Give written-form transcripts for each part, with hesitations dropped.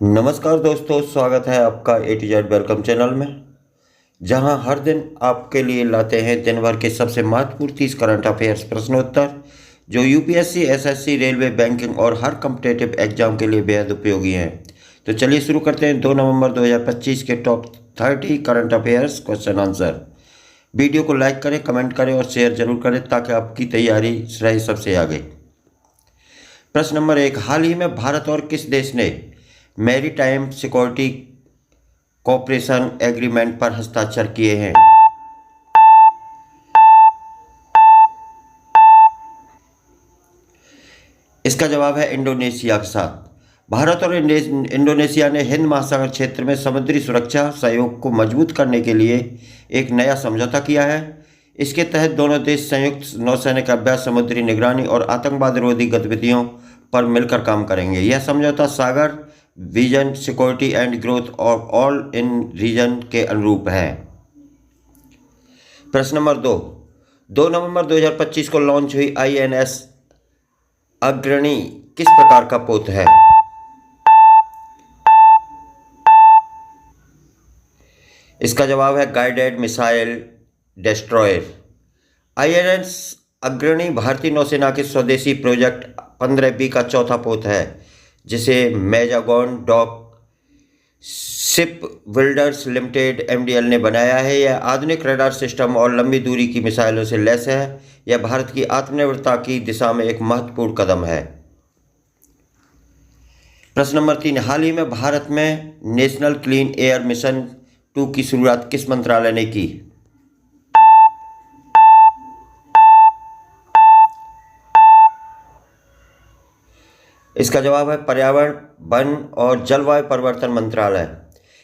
नमस्कार दोस्तों, स्वागत है आपका ए टू जेड वेलकम चैनल में, जहां हर दिन आपके लिए लाते हैं दिन भर के सबसे महत्वपूर्ण 30 करंट अफेयर्स प्रश्नोत्तर जो यूपीएससी, एसएससी, रेलवे, बैंकिंग और हर कम्पिटेटिव एग्जाम के लिए बेहद उपयोगी हैं। तो चलिए शुरू करते हैं 2 नवंबर 2025 के top 30 current affairs question answer. Video को लाइक करें, कमेंट करें और शेयर जरूर करें ताकि आपकी तैयारी रहे सबसे आगे। प्रश्न नंबर 1, हाल ही में भारत और किस देश ने मैरीटाइम सिक्योरिटी कोऑपरेशन एग्रीमेंट पर हस्ताक्षर किए हैं? इसका जवाब है इंडोनेशिया के साथ। भारत और इंडोनेशिया ने हिंद महासागर क्षेत्र में समुद्री सुरक्षा सहयोग को मजबूत करने के लिए एक नया समझौता किया है। इसके तहत दोनों देश संयुक्त नौसैनिक अभ्यास, समुद्री निगरानी और आतंकवाद विरोधी गतिविधियों पर मिलकर काम करेंगे। यह समझौता Sagar vision, security and growth of all in region के अनुरूप है। प्रश्न नंबर 2 नवंबर 2025 को लॉन्च हुई आईएनएस अग्रणी किस प्रकार का पोत है? इसका जवाब है गाइडेड मिसाइल डिस्ट्रॉयर। आईएनएस अग्रणी भारतीय नौसेना के स्वदेशी प्रोजेक्ट 15B का चौथा पोत है, जिसे Mazagon dock ship builders limited MDL ने बनाया है। यह आधुनिक रडार सिस्टम और लंबी दूरी की मिसाइलों से लैस है। यह भारत की आत्मनिर्भरता की दिशा में एक महत्वपूर्ण कदम है। प्रश्न नंबर 3, हाल ही में भारत में नेशनल क्लीन एयर मिशन 2 की शुरुआत किस मंत्रालय ने की? इसका जवाब है पर्यावरण, वन और जलवायु परिवर्तन मंत्रालय।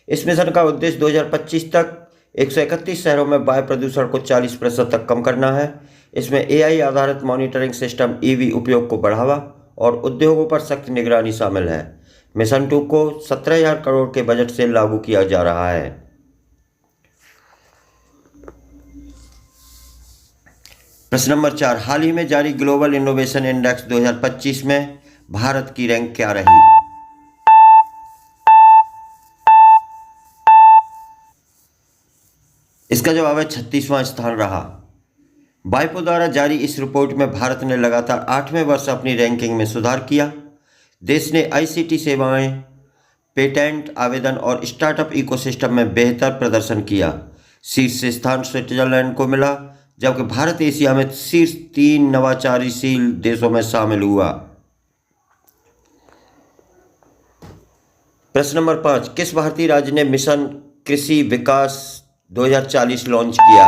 इस मिशन का उद्देश्य 2025 तक 131 शहरों में वायु प्रदूषण को 40% तक कम करना है। इसमें AI आधारित मॉनिटरिंग सिस्टम, EV उपयोग को बढ़ावा और उद्योगों पर सख्त निगरानी शामिल है। मिशन 2 को 17,000 करोड़ के बजट से लागू किया जा रहा है। प्रश्न नंबर 4, हाल ही में जारी ग्लोबल इनोवेशन इंडेक्स 2025 में भारत की रैंक क्या रही? इसका जवाब है 36वां स्थान रहा। वाइपो द्वारा जारी इस रिपोर्ट में भारत ने लगातार 8वें वर्ष अपनी रैंकिंग में सुधार किया। देश ने ICT सेवाएं, पेटेंट आवेदन और स्टार्टअप इकोसिस्टम में बेहतर प्रदर्शन किया। शीर्ष स्थान स्विट्जरलैंड को मिला, जबकि भारत एशिया में शीर्ष 3 नवाचारशील देशों में शामिल हुआ। प्रश्न नंबर 5, किस भारतीय राज्य ने मिशन कृषि विकास 2040 लॉन्च किया?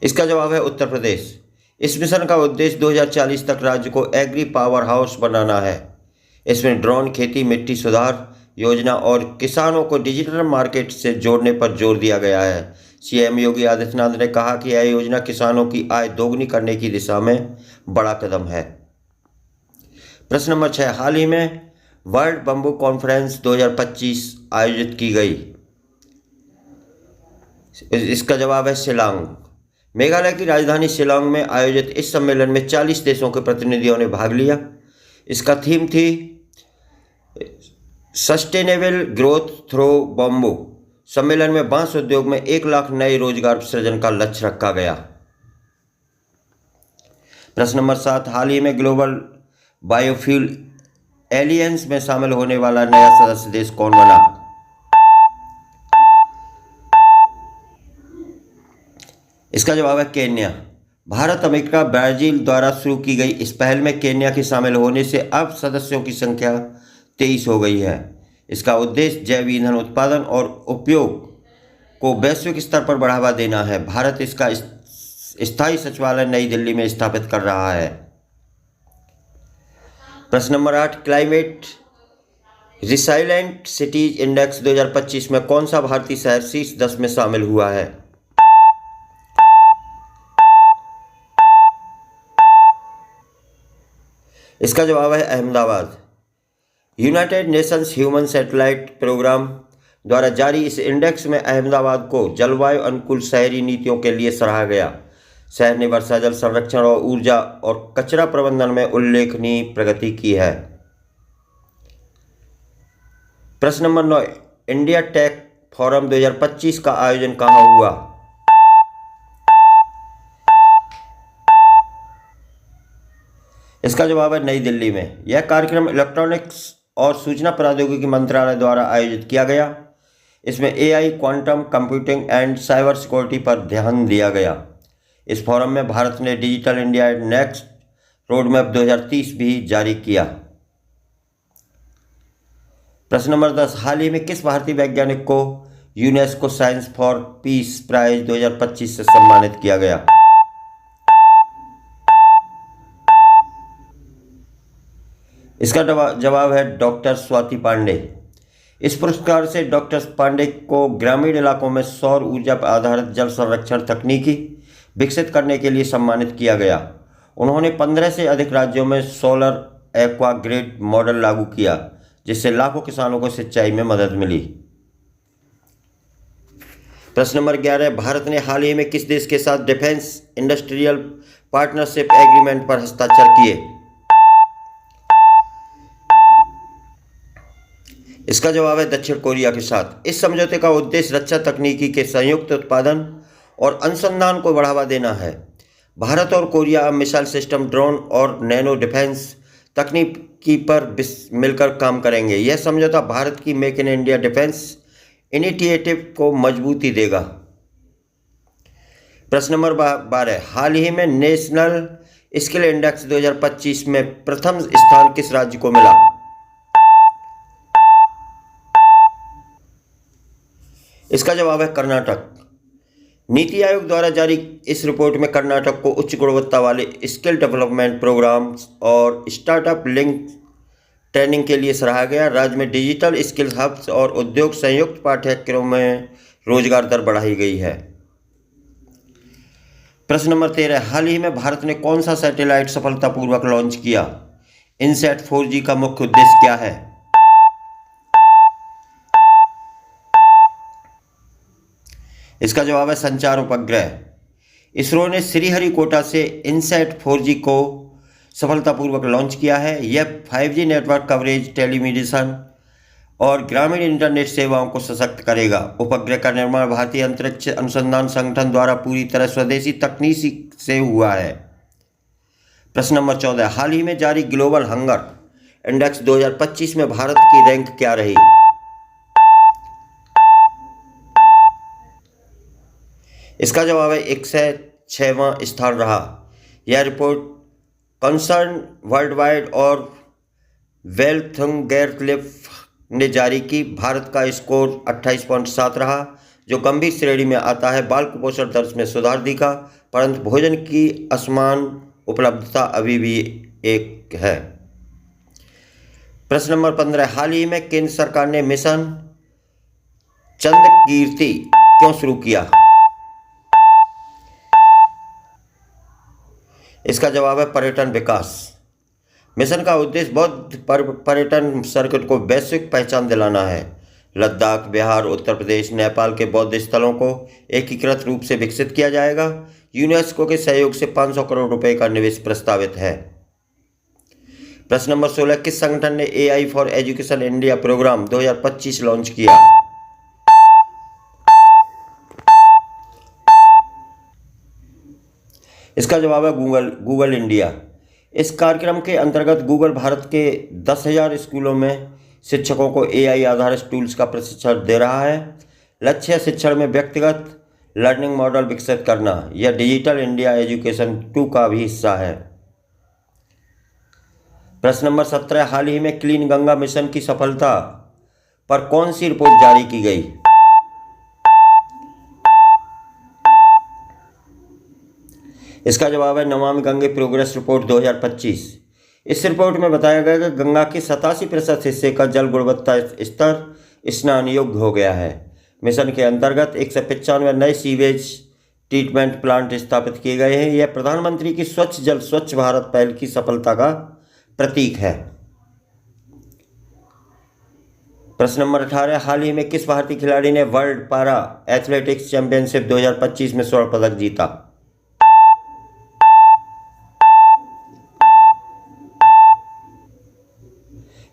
इसका जवाब है उत्तर प्रदेश। इस मिशन का उद्देश्य 2040 तक राज्य को एग्री पावर हाउस बनाना है। इसमें ड्रोन खेती, मिट्टी सुधार योजना और किसानों को डिजिटल मार्केट से जोड़ने पर जोर दिया गया है। CM योगी आदित्यनाथ ने कहा कि यह योजना किसानों की आय दोगुनी करने की दिशा में बड़ा कदम है। प्रश्न नंबर 6, हाल ही में वर्ल्ड बंबू कॉन्फ्रेंस 2025 आयोजित की गई। इसका जवाब है शिलांग। मेघालय की राजधानी शिलांग में आयोजित इस सम्मेलन में 40 देशों के प्रतिनिधियों ने भाग लिया। इसका थीम थी सस्टेनेबल ग्रोथ थ्रू बम्बू। सम्मेलन में बांस उद्योग में 1 लाख नए रोजगार सृजन का लक्ष्य रखा गया। प्रश्न नंबर 7, हाल ही में ग्लोबल बायोफ्यूल एलियंस में शामिल होने वाला नया सदस्य देश कौन बना? इसका जवाब है केन्या। भारत, अमेरिका, ब्राजील द्वारा शुरू की गई इस पहल में केन्या के शामिल होने से अब सदस्यों की संख्या 23 हो गई है। इसका उद्देश्य जैव ईंधन उत्पादन और उपयोग को वैश्विक स्तर पर बढ़ावा देना है। भारत इसका स्थायी सचिवालय नई दिल्ली में स्थापित कर रहा है। प्रश्न number 8, climate resilient cities index 2025 में कौन सा भारतीय शहर शीर्ष 10 में शामिल हुआ है? इसका जवाब है Ahmedabad. United Nations human satellite programme द्वारा जारी इस इंडेक्स में अहमदाबाद को जलवायु अनुकूल शहरी नीतियों के लिए सराहा गया। शहर ने वर्षा जल संरक्षण और ऊर्जा और कचरा प्रबंधन में उल्लेखनीय प्रगति की है। प्रश्न नंबर 9, इंडिया टेक फोरम 2025 का आयोजन कहाँ हुआ? इसका जवाब है नई दिल्ली में। यह कार्यक्रम इलेक्ट्रॉनिक्स और सूचना प्रौद्योगिकी मंत्रालय द्वारा आयोजित किया गया। इसमें AI, quantum computing and cyber security पर ध्यान दिया गया। इस फोरम में भारत ने डिजिटल इंडिया नेक्स्ट रोडमैप 2030 भी जारी किया। प्रश्न नंबर 10, हाल ही में किस भारतीय वैज्ञानिक को UNESCO science for peace prize 2025 से सम्मानित किया गया? इसका जवाब है डॉक्टर स्वाति पांडे। इस पुरस्कार से डॉक्टर पांडे को ग्रामीण इलाकों में सौर ऊर्जा पर आधारित जल संरक्षण तकनीकी विकसित करने के लिए सम्मानित किया गया। उन्होंने 15 से अधिक राज्यों में सोलर एक्वा ग्रिड मॉडल लागू किया, जिससे लाखों किसानों को सिंचाई में मदद मिली। प्रश्न नंबर 11, भारत ने हाल ही में किस देश के साथ डिफेंस इंडस्ट्रियल पार्टनरशिप एग्रीमेंट पर हस्ताक्षर किए? इसका जवाब है दक्षिण कोरिया के साथ। इस समझौते का उद्देश्य रक्षा तकनीकी के संयुक्त उत्पादन और अनुसंधान को बढ़ावा देना है। भारत और कोरिया अब मिसाइल सिस्टम, ड्रोन और नैनो डिफेंस तकनीकी पर मिलकर काम करेंगे। यह समझौता भारत की make in India defence initiative को मजबूती देगा। प्रश्न नंबर 12, हाल ही में नेशनल स्किल इंडेक्स 2025 में प्रथम स्थान किस राज्य को मिला? इसका जवाब है कर्नाटक। नीति आयोग द्वारा जारी इस रिपोर्ट में कर्नाटक को उच्च गुणवत्ता वाले स्किल डेवलपमेंट प्रोग्राम्स और स्टार्टअप लिंक ट्रेनिंग के लिए सराहा गया। राज्य में डिजिटल स्किल हब्स और उद्योग संयुक्त पाठ्यक्रमों में रोजगार दर बढ़ाई गई है। प्रश्न नंबर 13, हाल ही में भारत ने कौन सा सैटेलाइट सफलतापूर्वक लॉन्च किया? इनसैट 4G का मुख्य उद्देश्य क्या है? इसका जवाब है संचार उपग्रह। इसरो ने श्रीहरिकोटा से इनसैट 4G को सफलतापूर्वक लॉन्च किया है। यह 5G नेटवर्क कवरेज, टेलीमेडिसिन और ग्रामीण इंटरनेट सेवाओं को सशक्त करेगा। उपग्रह का निर्माण भारतीय अंतरिक्ष अनुसंधान संगठन द्वारा पूरी तरह स्वदेशी तकनीक से हुआ है। प्रश्न नंबर 14, हाल ही में जारी ग्लोबल हंगर इंडेक्स 2025 में भारत की रैंक क्या रही? इसका जवाब है 106वां स्थान रहा। यह रिपोर्ट कंसर्न वर्ल्ड वाइड और वेल्थंगेरक्लिफ ने जारी की। भारत का स्कोर 28.7 रहा, जो गंभीर श्रेणी में आता है। बाल कुपोषण दर में सुधार दिखा, परंतु भोजन की असमान उपलब्धता अभी भी एक है। प्रश्न नंबर 15, हाल ही में केंद्र सरकार ने मिशन चंद्रकीर्ति क्यों शुरू किया? इसका जवाब है पर्यटन विकास। मिशन का उद्देश्य बौद्ध पर्यटन सर्किट को वैश्विक पहचान दिलाना है। लद्दाख, बिहार, उत्तर प्रदेश, नेपाल के बौद्ध स्थलों को एकीकृत रूप से विकसित किया जाएगा। यूनेस्को के सहयोग से 500 करोड़ रुपए का निवेश प्रस्तावित है। प्रश्न नंबर 16, किस संगठन ने AI for education India programme 2025 launch किया? इसका जवाब है गूगल इंडिया। इस कार्यक्रम के अंतर्गत गूगल भारत के 10,000 स्कूलों में शिक्षकों को एआई आधारित टूल्स का प्रशिक्षण दे रहा है। लक्ष्य शिक्षण में व्यक्तिगत लर्निंग मॉडल विकसित करना। यह डिजिटल इंडिया एजुकेशन 2 का भी हिस्सा है। प्रश्न नंबर 17, हाल ही में क्लीन गंगा मिशन की सफलता पर कौन सी रिपोर्ट जारी की गई? इसका जवाब है नमामि गंगे प्रोग्रेस रिपोर्ट 2025। इस रिपोर्ट में बताया गया कि गंगा के 87% हिस्से का जल गुणवत्ता स्तर स्नान योग्य हो गया है। मिशन के अंतर्गत 195 नए सीवेज ट्रीटमेंट प्लांट स्थापित किए गए हैं। यह प्रधानमंत्री की स्वच्छ जल स्वच्छ भारत पहल की सफलता का प्रतीक है। प्रश्न नंबर 18, हाल ही में किस भारतीय खिलाड़ी ने वर्ल्ड पारा एथलेटिक्स चैंपियनशिप 2025 में स्वर्ण पदक जीता?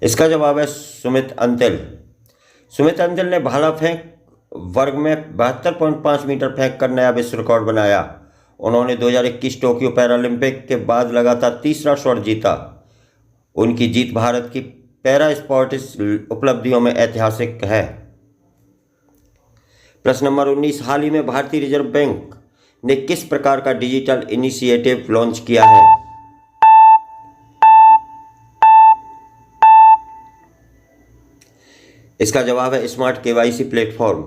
इसका जवाब है सुमित अंतिल। सुमित अंतिल ने भाला फेंक वर्ग में 72.5 मीटर फेंक कर नया विश्व रिकॉर्ड बनाया। उन्होंने 2021 टोक्यो पैरालंपिक के बाद लगातार तीसरा स्वर्ण जीता। उनकी जीत भारत की पैरा स्पोर्ट्स उपलब्धियों में ऐतिहासिक है। प्रश्न नंबर 19, हाल ही में भारतीय रिजर्व बैंक ने किस प्रकार का डिजिटल इनिशिएटिव लॉन्च किया है? इसका जवाब है स्मार्ट केवाईसी प्लेटफॉर्म।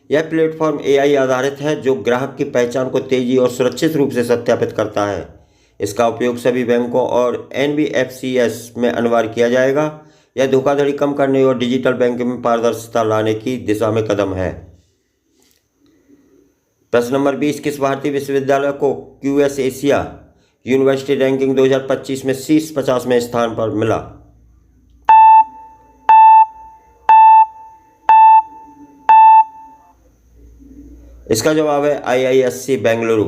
यह प्लेटफॉर्म एआई आधारित है जो ग्राहक की पहचान को तेजी और सुरक्षित रूप से सत्यापित करता है। इसका उपयोग सभी बैंकों और एनबीएफसीएस में अनिवार्य किया जाएगा। यह धोखाधड़ी कम करने और डिजिटल बैंकिंग में पारदर्शिता लाने की दिशा में कदम है। प्रश्न नंबर 20, किस भारतीय विश्वविद्यालय को क्यूएस एशिया यूनिवर्सिटी रैंकिंग 2025 में शीर्ष 50 में स्थान पर मिला? इसका जवाब है आईआईएससी बेंगलुरु।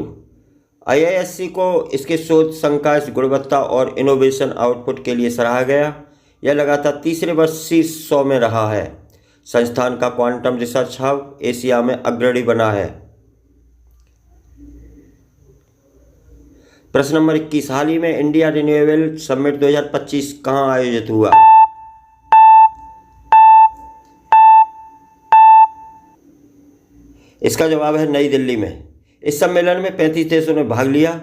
आईआईएससी को इसके शोध संकाय, गुणवत्ता और इनोवेशन आउटपुट के लिए सराहा गया। यह लगातार तीसरे वर्ष शीर्ष 100 में रहा है। संस्थान का क्वांटम रिसर्च हब एशिया में अग्रणी बना है। प्रश्न नंबर 21, हाल ही में इंडिया रिन्यूएबल समिट 2025 कहाँ आयोजित हुआ? इसका जवाब है नई दिल्ली में। इस सम्मेलन में 35 देशों ने भाग लिया।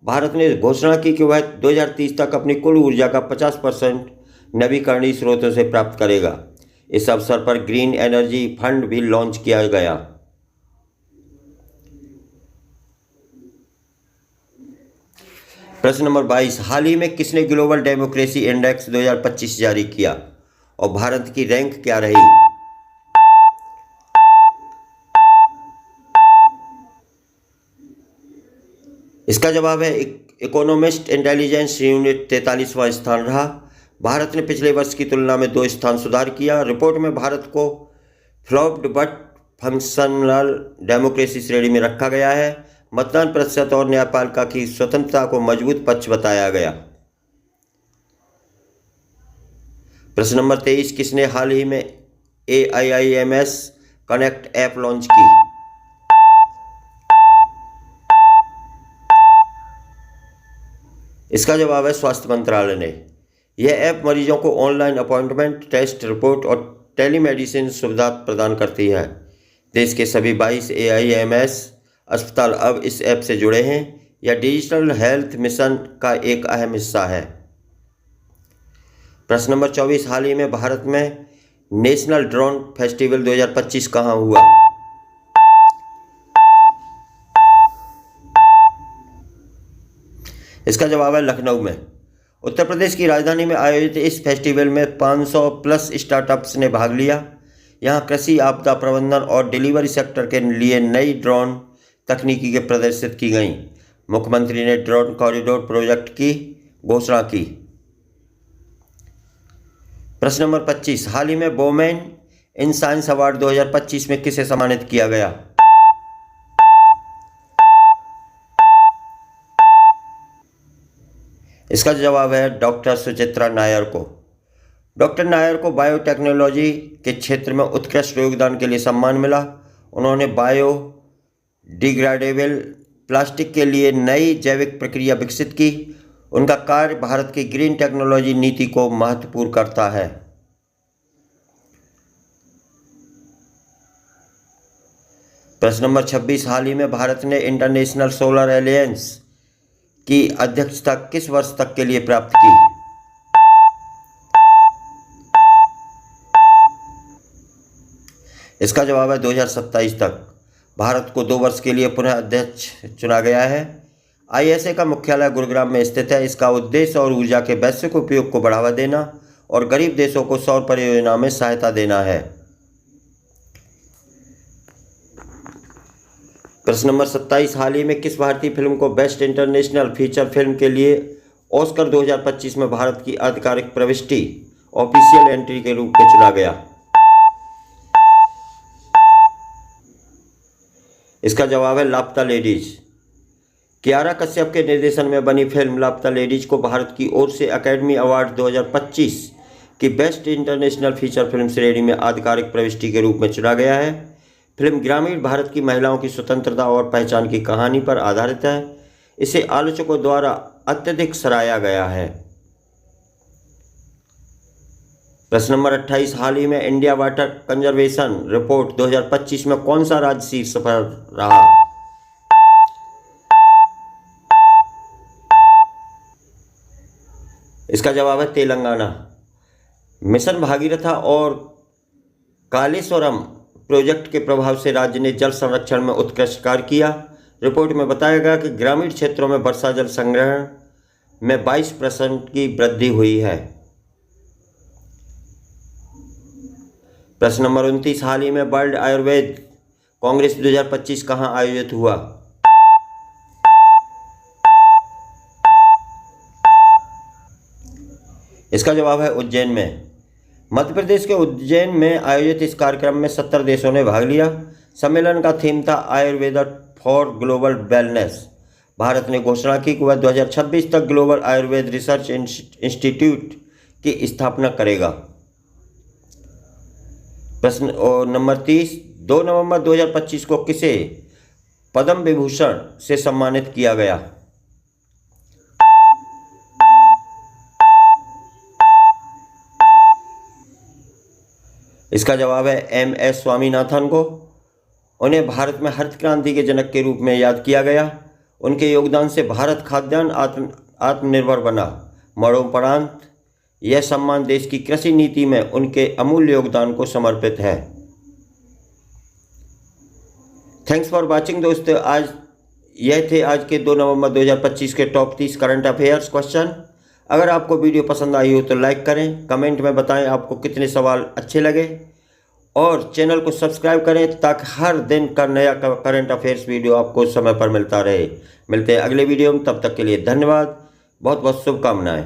भारत ने घोषणा की कि वह 2030 तक अपनी कुल ऊर्जा का 50% नवीकरणीय स्रोतों से प्राप्त करेगा। इस अवसर पर ग्रीन एनर्जी फंड भी लॉन्च किया गया। प्रश्न नंबर 22, हाल ही में किसने ग्लोबल डेमोक्रेसी इंडेक्स 2025 जारी किया और भारत की रैंक क्या रही? इसका जवाब है इकोनॉमिस्ट इंटेलिजेंस यूनिट 43वां स्थान रहा। भारत ने पिछले वर्ष की तुलना में 2 स्थान सुधार किया। रिपोर्ट में भारत को फ्लॉप्ड बट फंक्शनल डेमोक्रेसी श्रेणी में रखा गया है। मतदान प्रतिशत और न्यायपालिका की स्वतंत्रता को मजबूत पक्ष बताया गया। प्रश्न नंबर 23, किसने हाल ही में AIIMS कनेक्ट ऐप लॉन्च की? इसका जवाब है स्वास्थ्य मंत्रालय ने। यह ऐप मरीजों को ऑनलाइन अपॉइंटमेंट, टेस्ट रिपोर्ट और टेलीमेडिसिन सुविधा प्रदान करती है। देश के सभी 22 AIIMS अस्पताल अब इस ऐप से जुड़े हैं। यह डिजिटल हेल्थ मिशन का एक अहम हिस्सा है। प्रश्न नंबर 24, हाल ही में भारत में नेशनल ड्रोन फेस्टिवल 2025 कहाँ हुआ? इसका जवाब है लखनऊ में। उत्तर प्रदेश की राजधानी में आयोजित इस फेस्टिवल में 500 प्लस स्टार्टअप्स ने भाग लिया। यहाँ कृषि, आपदा प्रबंधन और डिलीवरी सेक्टर के लिए नई ड्रोन तकनीकी के प्रदर्शित की गई। मुख्यमंत्री ने ड्रोन कॉरिडोर प्रोजेक्ट की घोषणा की। प्रश्न नंबर 25, हाल ही में वुमेन इन साइंस अवार्ड 2025 में किसे सम्मानित किया गया? इसका जवाब है डॉक्टर सुचित्रा नायर को। डॉक्टर नायर को बायोटेक्नोलॉजी के क्षेत्र में उत्कृष्ट योगदान के लिए सम्मान मिला। उन्होंने बायोडिग्रेडेबल प्लास्टिक के लिए नई जैविक प्रक्रिया विकसित की। उनका कार्य भारत की ग्रीन टेक्नोलॉजी नीति को महत्वपूर्ण करता है। प्रश्न नंबर 26, हाल ही में भारत ने इंटरनेशनल सोलर एलायंस की अध्यक्षता किस वर्ष तक के लिए प्राप्त की? इसका जवाब है 2027 तक। भारत को 2 वर्ष के लिए पुनः अध्यक्ष चुना गया है। ISA का मुख्यालय गुरुग्राम में स्थित है। इसका उद्देश्य और ऊर्जा के वैश्विक उपयोग को बढ़ावा देना और गरीब देशों को सौर परियोजना में सहायता देना है। प्रश्न नंबर 27, हाल ही में किस भारतीय फिल्म को बेस्ट इंटरनेशनल फीचर फिल्म के लिए ऑस्कर 2025 में भारत की आधिकारिक प्रविष्टि ऑफिशियल एंट्री के रूप में चुना गया? इसका जवाब है लापता लेडीज। कियारा कश्यप के निर्देशन में बनी फिल्म लापता लेडीज को भारत की ओर से एकेडमी अवार्ड 2025 कि बेस्ट इंटरनेशनल फीचर फिल्म श्रेणी में आधिकारिक प्रविष्टि के रूप में चुना गया है। फिल्म ग्रामीण भारत की महिलाओं की स्वतंत्रता और पहचान की कहानी पर आधारित है। इसे आलोचकों द्वारा अत्यधिक सराहा गया है। प्रश्न नंबर 28, हाल ही में इंडिया वाटर कंजर्वेशन रिपोर्ट 2025 में कौन सा राज्य शीर्ष पर रहा? इसका जवाब है तेलंगाना। मिशन भागीरथ और कालेश्वरम प्रोजेक्ट के प्रभाव से राज्य ने जल संरक्षण में उत्कृष्ट कार्य किया। रिपोर्ट में बताया गया कि ग्रामीण क्षेत्रों में वर्षा जल संग्रहण में 22% की वृद्धि हुई है। प्रश्न नंबर 29, हाल ही में वर्ल्ड आयुर्वेद कांग्रेस 2025 कहाँ आयोजित हुआ? इसका जवाब है उज्जैन में। मध्य प्रदेश के उज्जैन में आयोजित इस कार्यक्रम में 70 देशों ने भाग लिया। सम्मेलन का थीम था Ayurveda for global wellness. Bharat ने घोषणा की कि वह 2026 तक ग्लोबल आयुर्वेद रिसर्च इंस्टीट्यूट की स्थापना करेगा। प्रश्न नंबर 30, 2 नवंबर 2025 को किसे पद्म विभूषण से सम्मानित किया गया? इसका जवाब है MS स्वामीनाथन को। उन्हें भारत में हरित क्रांति के जनक के रूप में याद किया गया। उनके योगदान से भारत खाद्यान्न आत्मनिर्भर बना। मरणोपरांत यह सम्मान देश की कृषि नीति में उनके अमूल्य योगदान को समर्पित है। थैंक्स फॉर वॉचिंग दोस्तों। यह थे आज के 2 नवंबर 2025 के टॉप 30 करंट अफेयर्स क्वेश्चन। अगर आपको वीडियो पसंद आई हो तो लाइक करें, कमेंट में बताएं आपको कितने सवाल अच्छे लगे और चैनल को सब्सक्राइब करें ताकि हर दिन का नया करंट अफेयर्स वीडियो आपको समय पर मिलता रहे। मिलते हैं अगले वीडियो में, तब तक के लिए धन्यवाद। बहुत बहुत शुभकामनाएं।